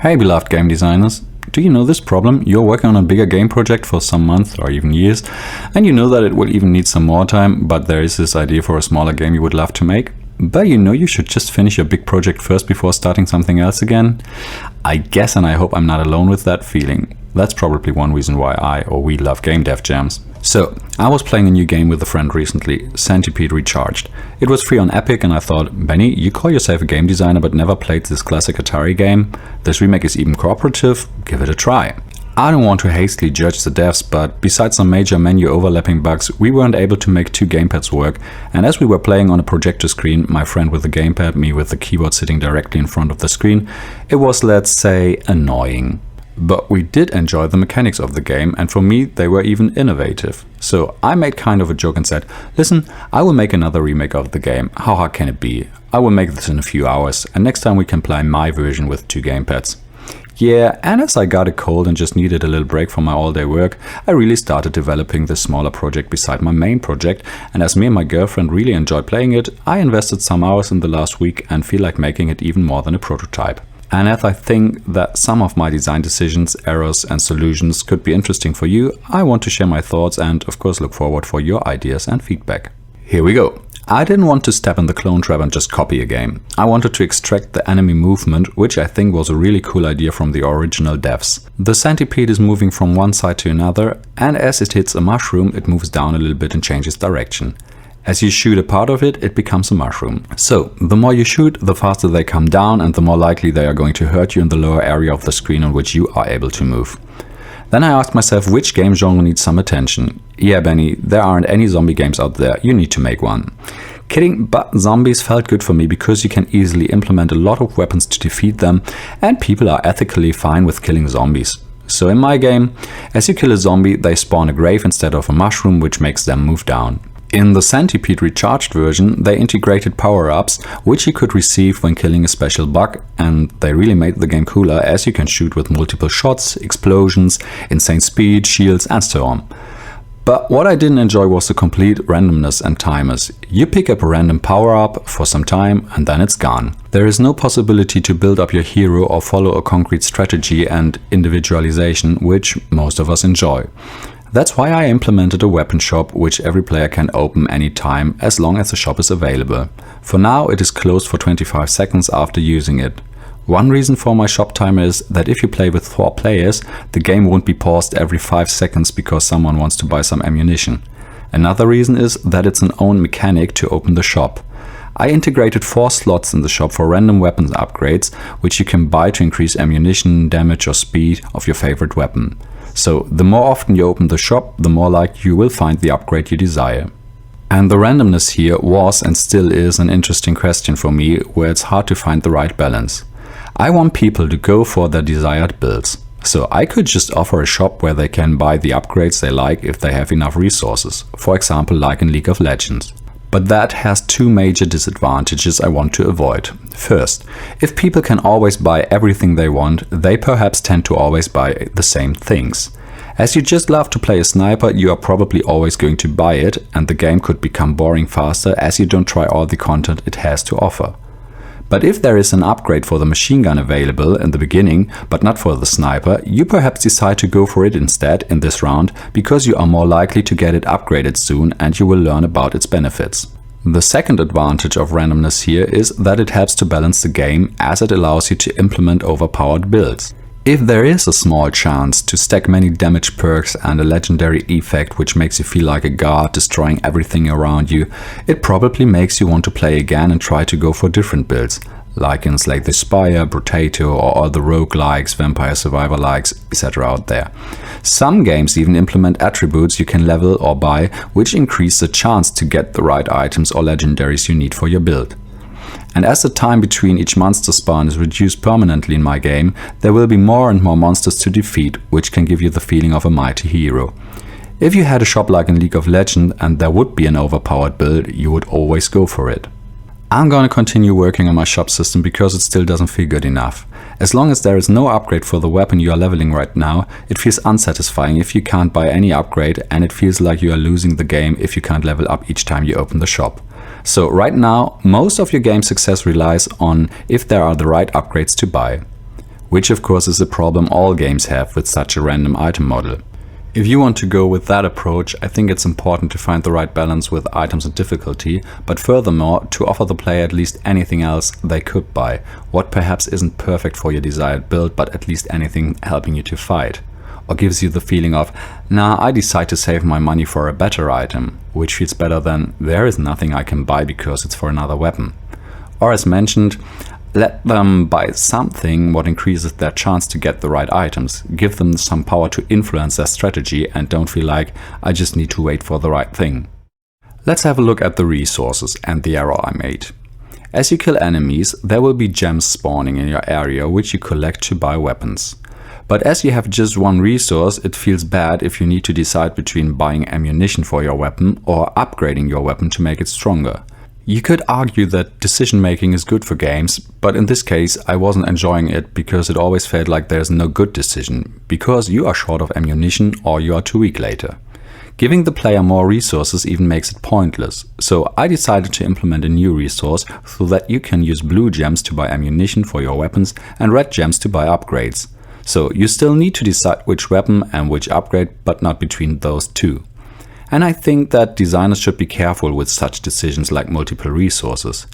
Hey beloved game designers, do you know this problem? You're working on a bigger game project for some months or even years, and you know that it will even need some more time, but there is this idea for a smaller game you would love to make. But you know you should just finish your big project first before starting something else again? I guess, and I hope I'm not alone with that feeling. That's probably one reason why we love game dev jams. So, I was playing a new game with a friend recently, Zombiepede Recharged. It was free on Epic and I thought, Benny, you call yourself a game designer but never played this classic Atari game? This remake is even cooperative, give it a try. I don't want to hastily judge the devs, but besides some major menu overlapping bugs, we weren't able to make two gamepads work, and as we were playing on a projector screen, my friend with the gamepad, me with the keyboard sitting directly in front of the screen, it was, let's say, annoying. But we did enjoy the mechanics of the game, and for me they were even innovative. So I made kind of a joke and said, listen, I will make another remake of the game, how hard can it be? I will make this in a few hours, and next time we can play my version with two gamepads. Yeah, and as I got a cold and just needed a little break from my all-day work, I really started developing this smaller project beside my main project, and as me and my girlfriend really enjoyed playing it, I invested some hours in the last week and feel like making it even more than a prototype. And as I think that some of my design decisions, errors and solutions could be interesting for you, I want to share my thoughts and of course look forward for your ideas and feedback. Here we go. I didn't want to step in the clone trap and just copy a game. I wanted to extract the enemy movement, which I think was a really cool idea from the original devs. The Zombiepede is moving from one side to another, and as it hits a mushroom, it moves down a little bit and changes direction. As you shoot a part of it, it becomes a mushroom. So, the more you shoot, the faster they come down and the more likely they are going to hurt you in the lower area of the screen on which you are able to move. Then I asked myself which game genre needs some attention. Yeah, Benny, there aren't any zombie games out there, you need to make one. Kidding, but zombies felt good for me because you can easily implement a lot of weapons to defeat them and people are ethically fine with killing zombies. So in my game, as you kill a zombie, they spawn a grave instead of a mushroom, which makes them move down. In the Zombiepede Recharged version, they integrated power-ups, which you could receive when killing a special bug, and they really made the game cooler as you can shoot with multiple shots, explosions, insane speed, shields and so on. But what I didn't enjoy was the complete randomness and timers. You pick up a random power-up for some time and then it's gone. There is no possibility to build up your hero or follow a concrete strategy and individualization, which most of us enjoy. That's why I implemented a weapon shop, which every player can open anytime as long as the shop is available. For now it is closed for 25 seconds after using it. One reason for my shop timer is that if you play with 4 players, the game won't be paused every 5 seconds because someone wants to buy some ammunition. Another reason is that it's an own mechanic to open the shop. I integrated 4 slots in the shop for random weapons upgrades, which you can buy to increase ammunition, damage or speed of your favorite weapon. So the more often you open the shop, the more likely you will find the upgrade you desire. And the randomness here was and still is an interesting question for me, where it's hard to find the right balance. I want people to go for their desired builds. So I could just offer a shop where they can buy the upgrades they like if they have enough resources, for example like in League of Legends. But that has 2 major disadvantages I want to avoid. First, if people can always buy everything they want, they perhaps tend to always buy the same things. As you just love to play a sniper, you are probably always going to buy it, and the game could become boring faster as you don't try all the content it has to offer. But if there is an upgrade for the machine gun available in the beginning, but not for the sniper, you perhaps decide to go for it instead in this round because you are more likely to get it upgraded soon and you will learn about its benefits. The second advantage of randomness here is that it helps to balance the game as it allows you to implement overpowered builds. If there is a small chance to stack many damage perks and a legendary effect which makes you feel like a god destroying everything around you, it probably makes you want to play again and try to go for different builds, like in Slay the Spire, Brotato or all the roguelikes, Vampire Survivor likes, etc. out there. Some games even implement attributes you can level or buy, which increase the chance to get the right items or legendaries you need for your build. And as the time between each monster spawn is reduced permanently in my game, there will be more and more monsters to defeat, which can give you the feeling of a mighty hero. If you had a shop like in League of Legends and there would be an overpowered build, you would always go for it. I'm gonna continue working on my shop system because it still doesn't feel good enough. As long as there is no upgrade for the weapon you are leveling right now, it feels unsatisfying if you can't buy any upgrade, and it feels like you are losing the game if you can't level up each time you open the shop. So right now, most of your game success relies on if there are the right upgrades to buy. which of course is a problem all games have with such a random item model. If you want to go with that approach, I think it's important to find the right balance with items and difficulty, but furthermore to offer the player at least anything else they could buy, what perhaps isn't perfect for your desired build, but at least anything helping you to fight. Or gives you the feeling of, nah, I decide to save my money for a better item, which feels better than there is nothing I can buy because it's for another weapon. Or as mentioned, let them buy something what increases their chance to get the right items, give them some power to influence their strategy and don't feel like I just need to wait for the right thing. Let's have a look at the resources and the error I made. As you kill enemies, there will be gems spawning in your area which you collect to buy weapons. But as you have just one resource, it feels bad if you need to decide between buying ammunition for your weapon or upgrading your weapon to make it stronger. You could argue that decision making is good for games, but in this case I wasn't enjoying it because it always felt like there's no good decision, because you are short of ammunition or you are too weak later. Giving the player more resources even makes it pointless, so I decided to implement a new resource so that you can use blue gems to buy ammunition for your weapons and red gems to buy upgrades. So you still need to decide which weapon and which upgrade, but not between those two. And I think that designers should be careful with such decisions like multiple resources.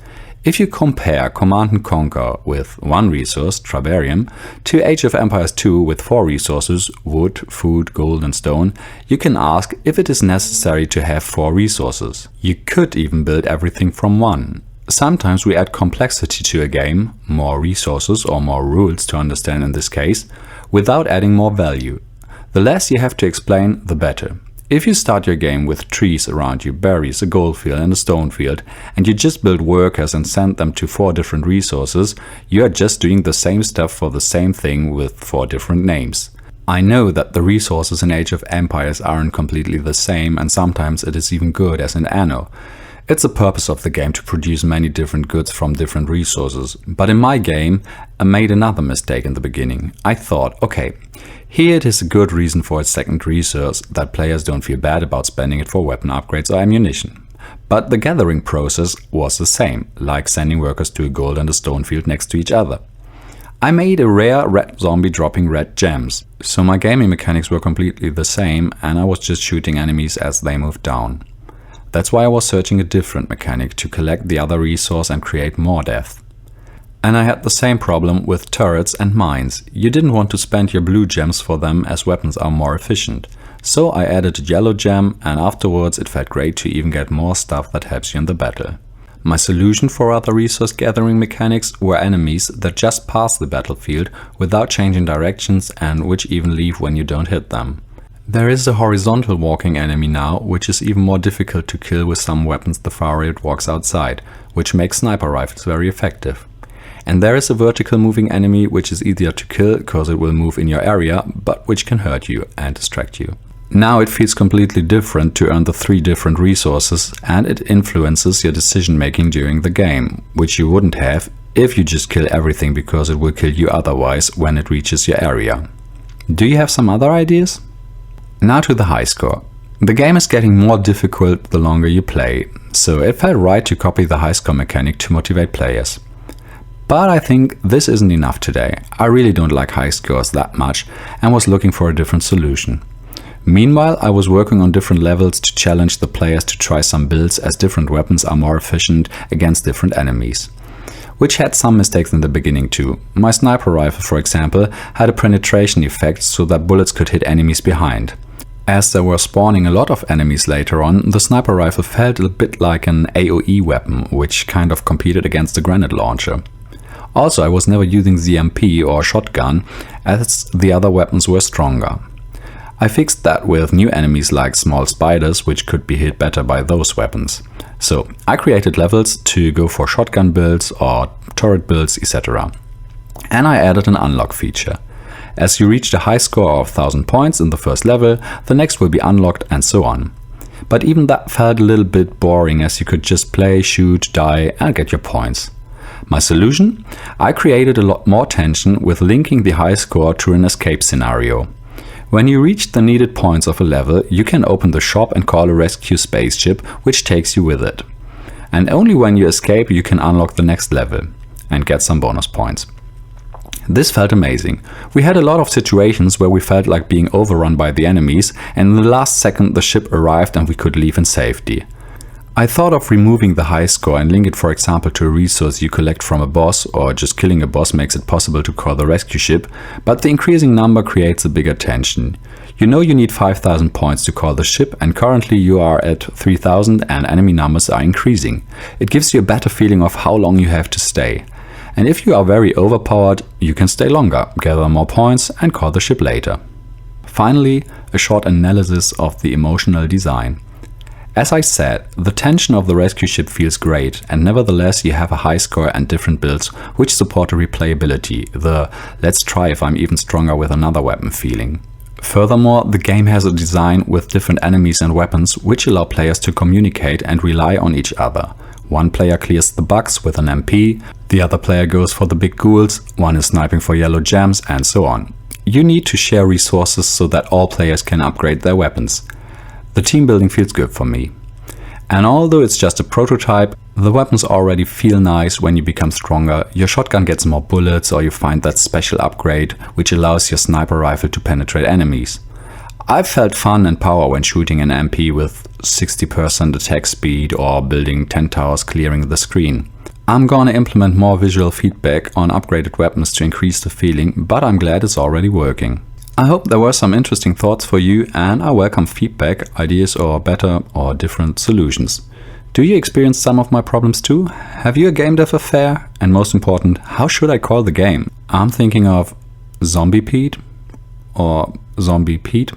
If you compare Command & Conquer with one resource, Tribarium, to Age of Empires 2 with 4 resources, wood, food, gold and stone, you can ask if it is necessary to have 4 resources. You could even build everything from one. Sometimes we add complexity to a game, more resources or more rules to understand in this case, without adding more value. The less you have to explain, the better. If you start your game with trees around you, berries, a gold field and a stone field, and you just build workers and send them to 4 different resources, you are just doing the same stuff for the same thing with 4 different names. I know that the resources in Age of Empires aren't completely the same, and sometimes it is even good as in Anno. It's the purpose of the game to produce many different goods from different resources, but in my game I made another mistake in the beginning. I thought, okay, here it is a good reason for its second resource, that players don't feel bad about spending it for weapon upgrades or ammunition. But the gathering process was the same, like sending workers to a gold and a stone field next to each other. I made a rare red zombie dropping red gems, so my gaming mechanics were completely the same and I was just shooting enemies as they moved down. That's why I was searching a different mechanic to collect the other resource and create more death. And I had the same problem with turrets and mines. You didn't want to spend your blue gems for them as weapons are more efficient. So I added a yellow gem and afterwards it felt great to even get more stuff that helps you in the battle. My solution for other resource gathering mechanics were enemies that just pass the battlefield without changing directions and which even leave when you don't hit them. There is a horizontal walking enemy now, which is even more difficult to kill with some weapons the farther it walks outside, which makes sniper rifles very effective. And there is a vertical moving enemy which is easier to kill because it will move in your area, but which can hurt you and distract you. Now it feels completely different to earn the 3 different resources, and it influences your decision making during the game, which you wouldn't have if you just kill everything because it will kill you otherwise when it reaches your area. Do you have some other ideas? Now to the high score. The game is getting more difficult the longer you play, so it felt right to copy the high score mechanic to motivate players. But I think this isn't enough today. I really don't like high scores that much and was looking for a different solution. Meanwhile, I was working on different levels to challenge the players to try some builds as different weapons are more efficient against different enemies. Which had some mistakes in the beginning too. My sniper rifle, for example, had a penetration effect so that bullets could hit enemies behind. As there were spawning a lot of enemies later on, the sniper rifle felt a bit like an AoE weapon, which kind of competed against the grenade launcher. Also, I was never using ZMP or shotgun, as the other weapons were stronger. I fixed that with new enemies like small spiders, which could be hit better by those weapons. So I created levels to go for shotgun builds or turret builds, etc. And I added an unlock feature. As you reach the high score of 1000 points in the first level, the next will be unlocked and so on. But even that felt a little bit boring, as you could just play, shoot, die and get your points. My solution? I created a lot more tension with linking the high score to an escape scenario. When you reach the needed points of a level, you can open the shop and call a rescue spaceship, which takes you with it. And only when you escape you can unlock the next level and get some bonus points. This felt amazing. We had a lot of situations where we felt like being overrun by the enemies, and in the last second the ship arrived and we could leave in safety. I thought of removing the high score and link it, for example, to a resource you collect from a boss, or just killing a boss makes it possible to call the rescue ship, but the increasing number creates a bigger tension. You know you need 5,000 points to call the ship, and currently you are at 3,000 and enemy numbers are increasing. It gives you a better feeling of how long you have to stay. And if you are very overpowered, you can stay longer, gather more points and call the ship later. Finally, a short analysis of the emotional design. As I said, the tension of the rescue ship feels great, and nevertheless you have a high score and different builds which support the replayability, the let's try if I'm even stronger with another weapon feeling. Furthermore, the game has a design with different enemies and weapons which allow players to communicate and rely on each other. One player clears the bugs with an MP, the other player goes for the big ghouls, one is sniping for yellow gems, and so on. You need to share resources so that all players can upgrade their weapons. The team building feels good for me. And although it's just a prototype, the weapons already feel nice when you become stronger. Your shotgun gets more bullets, or you find that special upgrade which allows your sniper rifle to penetrate enemies. I've felt fun and power when shooting an MP with 60% attack speed or building 10 towers clearing the screen. I'm gonna implement more visual feedback on upgraded weapons to increase the feeling, but I'm glad it's already working. I hope there were some interesting thoughts for you, and I welcome feedback, ideas or better or different solutions. Do you experience some of my problems too? Have you a game dev affair? And most important, how should I call the game? I'm thinking of Zombiepede or Zombiepede.